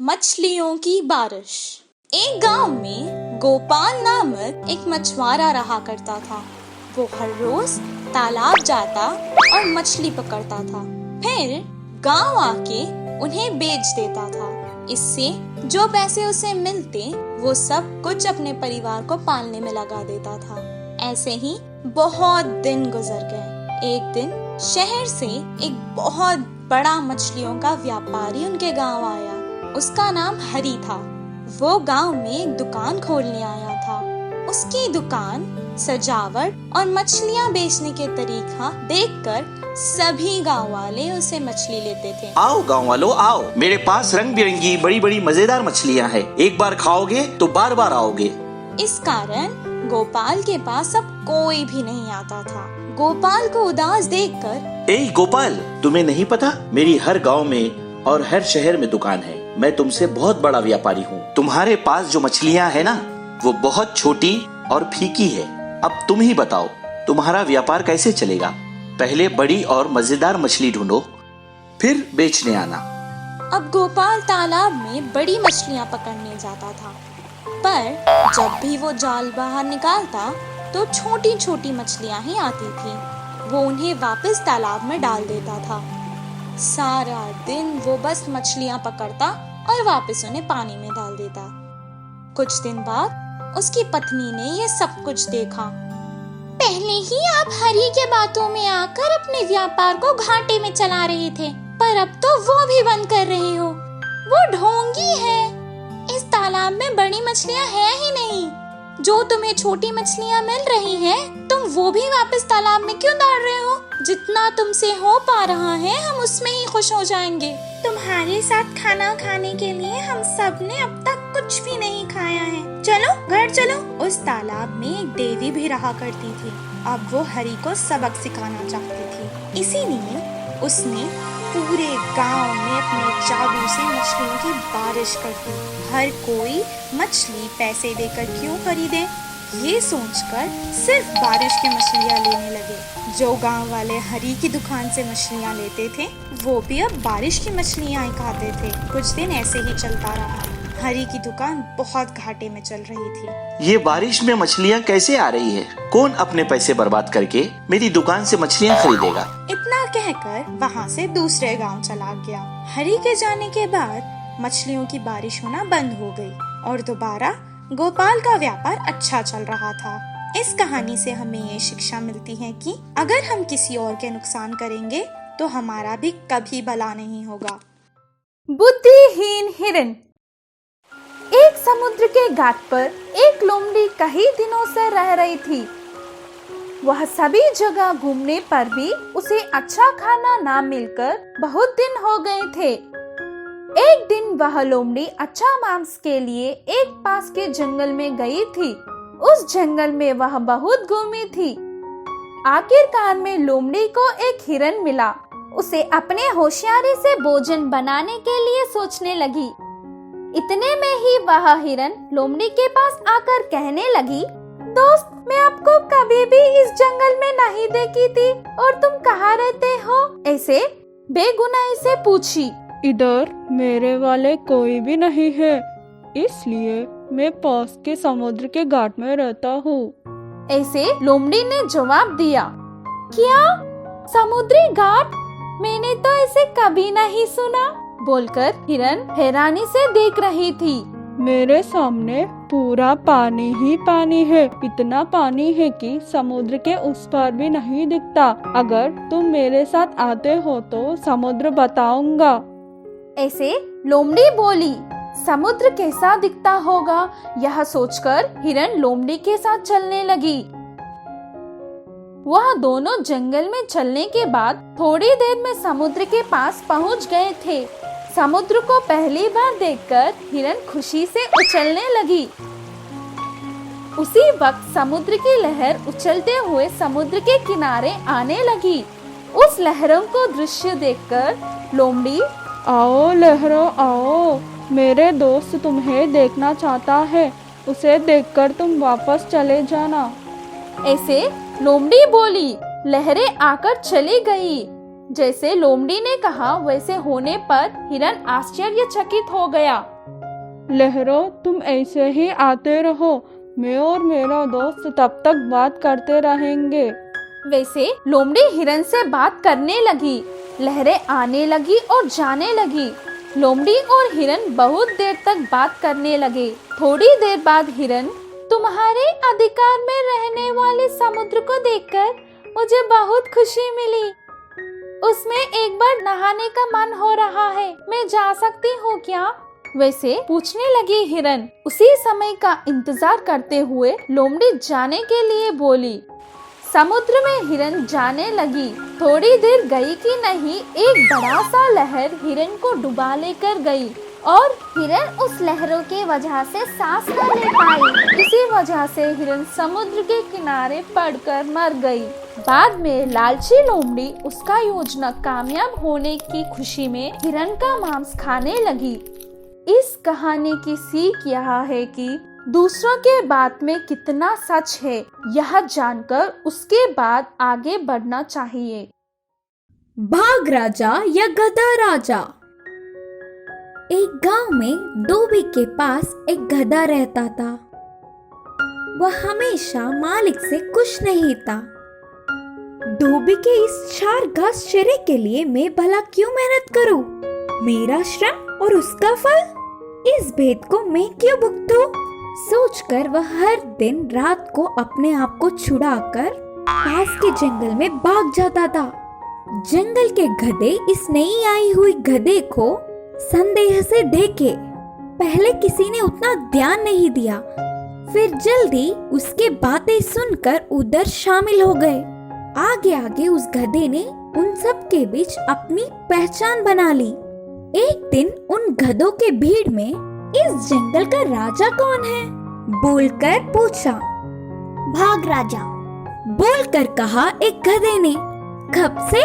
मछलियों की बारिश। एक गांव में गोपाल नामक एक मछुआरा रहा करता था। वो हर रोज तालाब जाता और मछली पकड़ता था, फिर गांव आके उन्हें बेच देता था। इससे जो पैसे उसे मिलते वो सब कुछ अपने परिवार को पालने में लगा देता था। ऐसे ही बहुत दिन गुजर गए। एक दिन शहर से एक बहुत बड़ा मछलियों का व्यापारी उनके गांव आया। उसका नाम हरी था। वो गांव में एक दुकान खोलने आया था। उसकी दुकान सजावट और मछलियां बेचने के तरीका देखकर सभी गांव वाले उसे मछली लेते थे। आओ गांव वालों आओ, मेरे पास रंग बिरंगी बड़ी बड़ी मजेदार मछलियां हैं। एक बार खाओगे तो बार बार आओगे। इस कारण गोपाल के पास अब कोई भी नहीं आता था। गोपाल को उदास देखकर, ए गोपाल, तुम्हें नहीं पता मेरी हर गांव में और हर शहर में दुकान है। मैं तुमसे बहुत बड़ा व्यापारी हूँ। तुम्हारे पास जो मछलियाँ है ना, वो बहुत छोटी और फीकी है। अब तुम ही बताओ तुम्हारा व्यापार कैसे चलेगा। पहले बड़ी और मजेदार मछली ढूंढो, फिर बेचने आना। अब गोपाल तालाब में बड़ी मछलियाँ पकड़ने जाता था, पर जब भी वो जाल बाहर निकालता तो छोटी छोटी मछलियाँ ही आती थी। वो उन्हें वापस तालाब में डाल देता था। सारा दिन वो बस मछलियाँ पकड़ता और वापस उन्हें पानी में डाल देता। कुछ दिन बाद उसकी पत्नी ने ये सब कुछ देखा। पहले ही आप हरी के बातों में आकर अपने व्यापार को घाटे में चला रहे थे, पर अब तो वो भी बंद कर रहे हो। वो ढोंगी है। इस तालाब में बड़ी मछलियाँ हैं ही नहीं। जो तुम्हें छोटी मछलियाँ मिल रही हैं, तुम वो भी वापस तालाब में क्यों डाल रहे हो? जितना तुमसे हो पा रहा है हम उसमें ही खुश हो जाएंगे। तुम्हारे साथ खाना खाने के लिए हम सब ने अब तक कुछ भी नहीं खाया है। चलो घर चलो। उस तालाब में एक देवी भी रहा करती थी। अब वो हरी को सबक सिखाना चाहती थी, इसीलिए उसने पूरे गांव में अपने जादू से मछलियों की बारिश कर दी। हर कोई मछली पैसे देकर क्यों खरीदे, ये सोचकर सिर्फ बारिश की मछलियाँ लेने लगे। जो गांव वाले हरी की दुकान से मछलियाँ लेते थे वो भी अब बारिश की मछलियाँ ही खाते थे। कुछ दिन ऐसे ही चलता रहा। हरी की दुकान बहुत घाटे में चल रही थी। ये बारिश में मछलियाँ कैसे आ रही है? कौन अपने पैसे बर्बाद करके मेरी दुकान से मछलियाँ खरीदेगा? इतना कहकर वहाँ से दूसरे गांव चला गया। हरी के जाने के बाद मछलियों की बारिश होना बंद हो गई और दोबारा गोपाल का व्यापार अच्छा चल रहा था। इस कहानी से हमें ये शिक्षा मिलती है कि अगर हम किसी और के नुकसान करेंगे तो हमारा भी कभी भला नहीं होगा। बुद्धिहीन हिरन। एक समुद्र के घाट पर एक लोमड़ी कई दिनों से रह रही थी। वह सभी जगह घूमने पर भी उसे अच्छा खाना ना मिलकर बहुत दिन हो गए थे। एक दिन वह लोमड़ी अच्छा मांस के लिए एक पास के जंगल में गई थी। उस जंगल में वह बहुत घूमी थी। आखिरकार में लोमड़ी को एक हिरन मिला। उसे अपने होशियारी से भोजन बनाने के लिए सोचने लगी। इतने में ही वह हिरन लोमड़ी के पास आकर कहने लगी, दोस्त, मैं आपको कभी भी इस जंगल में नहीं देखी थी और तुम कहाँ रहते हो? ऐसे बेगुनाही से पूछी। इधर मेरे वाले कोई भी नहीं है, इसलिए मैं पास के समुद्र के घाट में रहता हूँ। ऐसे लोमड़ी ने जवाब दिया, क्या समुद्री घाट? मैंने तो ऐसे कभी नहीं सुना। बोलकर हिरन हैरानी से देख रही थी। मेरे सामने पूरा पानी ही पानी है। इतना पानी है कि समुद्र के उस पार भी नहीं दिखता। अगर तुम मेरे साथ आते हो तो समुद्र बताऊंगा। ऐसे लोमड़ी बोली। समुद्र कैसा दिखता होगा, यह सोचकर हिरन लोमड़ी के साथ चलने लगी। वह दोनों जंगल में चलने के बाद थोड़ी देर में समुद्र के पास पहुंच गए थे। समुद्र को पहली बार देखकर हिरन खुशी से उछलने लगी। उसी वक्त समुद्र की लहर उछलते हुए समुद्र के किनारे आने लगी। उस लहरों को दृश्य देखकर लोमड़ी, आओ लहरों आओ, मेरे दोस्त तुम्हें देखना चाहता है। उसे देखकर तुम वापस चले जाना। ऐसे लोमड़ी बोली। लहरें आकर चली गई। जैसे लोमड़ी ने कहा वैसे होने पर हिरन आश्चर्यचकित हो गया। लहरों, तुम ऐसे ही आते रहो, मैं और मेरा दोस्त तब तक बात करते रहेंगे। वैसे लोमड़ी हिरन से बात करने लगी। लहरें आने लगी और जाने लगी। लोमड़ी और हिरन बहुत देर तक बात करने लगे। थोड़ी देर बाद हिरन, तुम्हारे अधिकार में रहने वाले समुद्र को देखकर मुझे बहुत खुशी मिली। उसमें एक बार नहाने का मन हो रहा है, मैं जा सकती हूँ क्या? वैसे पूछने लगी हिरन। उसी समय का इंतजार करते हुए लोमड़ी जाने के लिए बोली। समुद्र में हिरन जाने लगी। थोड़ी देर गई कि नहीं, एक बड़ा सा लहर हिरन को डुबा लेकर गई और हिरन उस लहरों के वजह से सांस न ले पाई। इसी वजह से हिरन समुद्र के किनारे पड़कर मर गई। बाद में लालची लोमड़ी उसका योजना कामयाब होने की खुशी में हिरन का मांस खाने लगी। इस कहानी की सीख यह है कि दूसरों के बात में कितना सच है, यह जानकर उसके बाद आगे बढ़ना चाहिए। भाग राजा या गधा राजा। एक गांव में धोबी के पास एक गधा रहता था। वह हमेशा मालिक से खुश नहीं था। धोबी के इस चार घास चरे के लिए मैं भला क्यों मेहनत करूं? मेरा श्रम और उसका फल, इस भेद को मैं क्यों भुगतूं? सोचकर वह हर दिन रात को अपने आप को छुड़ाकर पास के जंगल में भाग जाता था। जंगल के गधे इस नई आई हुई गधे को संदेह से देखे। पहले किसी ने उतना ध्यान नहीं दिया, फिर जल्दी उसके बातें सुनकर उधर शामिल हो गए। आगे आगे उस गधे ने उन सब के बीच अपनी पहचान बना ली। एक दिन उन गधों के भीड़ में इस जंगल का राजा कौन है? बोलकर पूछा। भाग राजा। बोलकर कहा एक गधे ने। कब से?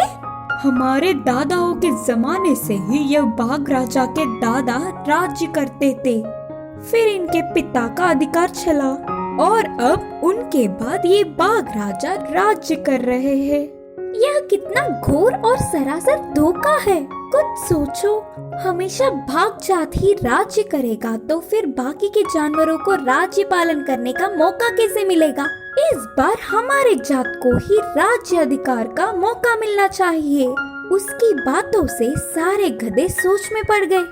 हमारे दादाओं के जमाने से ही यह बाघ राजा के दादा राज्य करते थे। फिर इनके पिता का अधिकार चला और अब उनके बाद ये बाघ राजा राज्य कर रहे हैं। यह कितना घोर और सरासर धोखा है। कुछ सोचो, हमेशा भाग जात ही राज्य करेगा तो फिर बाकी के जानवरों को राज्य पालन करने का मौका कैसे मिलेगा? इस बार हमारे जात को ही राज्य अधिकार का मौका मिलना चाहिए। उसकी बातों से सारे गधे सोच में पड़ गए।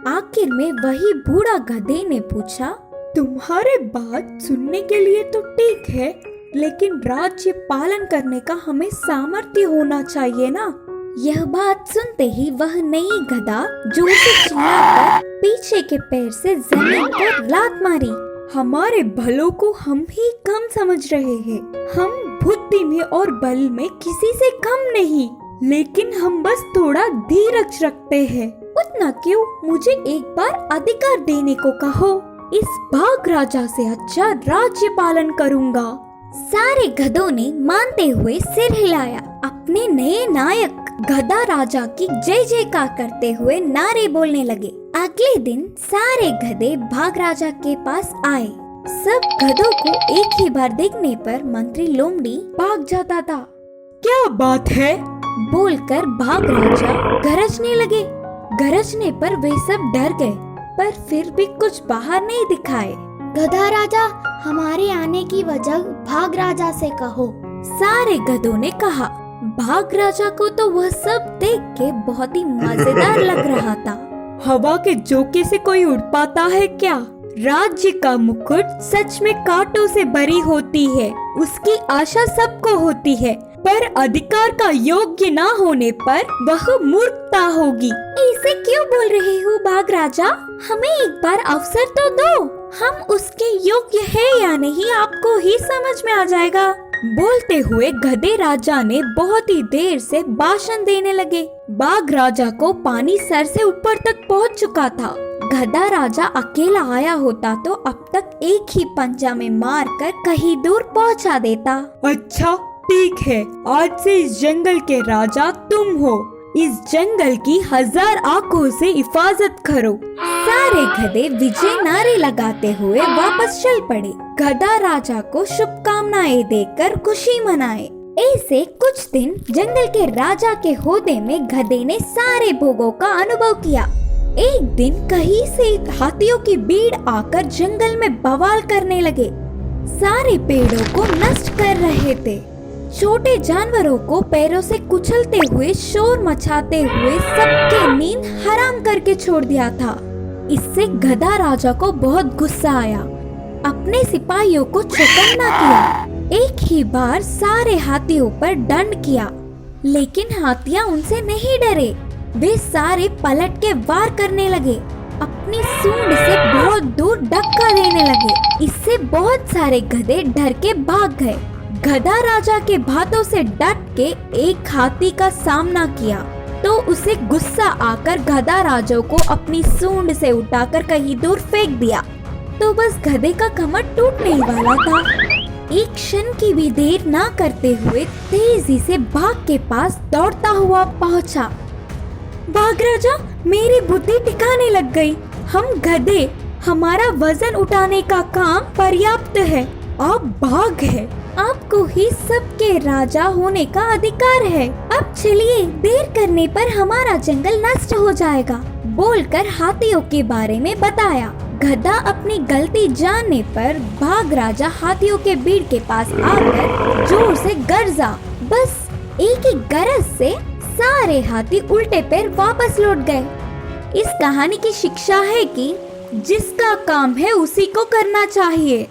आखिर में वही बूढ़ा गधे ने पूछा, तुम्हारे बात सुनने के लिए तो ठीक है, लेकिन राज्य पालन करने का हमें सामर्थ्य होना चाहिए ना। यह बात सुनते ही वह नई गधा जोर से चिल्लाकर पीछे के पैर से जमीन पर लात मारी। हमारे भलों को हम ही कम समझ रहे हैं। हम बुद्धि में और बल में किसी से कम नहीं, लेकिन हम बस थोड़ा धीरज रखते हैं। उतना क्यों, मुझे एक बार अधिकार देने को कहो। इस बाघ राजा से अच्छा राज्य पालन करूंगा। सारे गधों ने मानते हुए सिर हिलाया। अपने नए नायक गधा राजा की जय जयकार करते हुए नारे बोलने लगे। अगले दिन सारे गधे बाघ राजा के पास आए। सब गधों को एक ही बार देखने पर मंत्री लोमड़ी भाग जाता था। क्या बात है? बोलकर बाघ राजा गरजने लगे। गरजने पर वे सब डर गए, पर फिर भी कुछ बाहर नहीं दिखाए। गधा राजा, हमारे आने की वजह भाग राजा से कहो। सारे गधों ने कहा। बाघ राजा को तो वह सब देख के बहुत ही मजेदार लग रहा था। हवा के झोंके से कोई उड़ पाता है क्या? राज्य का मुकुट सच में कांटों से भरी होती है। उसकी आशा सबको होती है, पर अधिकार का योग्य ना होने पर वह मूर्खता होगी। ऐसे क्यों बोल रहे हो बाघ राजा? हमें एक बार अवसर तो दो। हम उसके योग्य है या नहीं आपको ही समझ में आ जाएगा। बोलते हुए गधे राजा ने बहुत ही देर से भाषण देने लगे। बाघ राजा को पानी सर से ऊपर तक पहुंच चुका था। गधा राजा अकेला आया होता तो अब तक एक ही पंजा में मारकर कहीं दूर पहुंचा देता। अच्छा ठीक है, आज से इस जंगल के राजा तुम हो। इस जंगल की 1000 आंखों से हिफाजत करो। सारे गधे विजय नारे लगाते हुए वापस चल पड़े। गधा राजा को शुभकामनाएं देकर खुशी मनाए। ऐसे कुछ दिन जंगल के राजा के होदे में गधे ने सारे भोगों का अनुभव किया। एक दिन कहीं से हाथियों की भीड़ आकर जंगल में बवाल करने लगे। सारे पेड़ों को नष्ट कर रहे थे। छोटे जानवरों को पैरों से कुचलते हुए, शोर मचाते हुए सबके नींद हराम करके छोड़ दिया था। इससे गधा राजा को बहुत गुस्सा आया। अपने सिपाहियों को चौकन्ना किया। एक ही बार सारे हाथियों पर दंड किया, लेकिन हाथियां उनसे नहीं डरे। वे सारे पलट के वार करने लगे, अपनी सूंड से बहुत दूर धक्का देने लगे। इससे बहुत सारे गधे डर के भाग गए। गधा राजा के बातों से डट के एक हाथी का सामना किया तो उसे गुस्सा आकर गधा राजा को अपनी सूंड से उठाकर कहीं दूर फेंक दिया। तो बस गधे का कमर टूटने ही वाला था। एक क्षण की भी देर ना करते हुए तेजी से बाघ के पास दौड़ता हुआ पहुंचा। बाघ राजा, मेरी बुद्धि ठिकाने लग गई। हम गधे, हमारा वजन उठाने का काम पर्याप्त है। आप बाघ है, आपको ही सबके राजा होने का अधिकार है। अब चलिए, देर करने पर हमारा जंगल नष्ट हो जाएगा, बोलकर हाथियों के बारे में बताया। गधा अपनी गलती जानने पर बाघ राजा हाथियों के भीड़ के पास आकर जोर से गरजा। बस एक ही गरज से सारे हाथी उल्टे पैर वापस लौट गए। इस कहानी की शिक्षा है कि जिसका काम है उसी को करना चाहिए।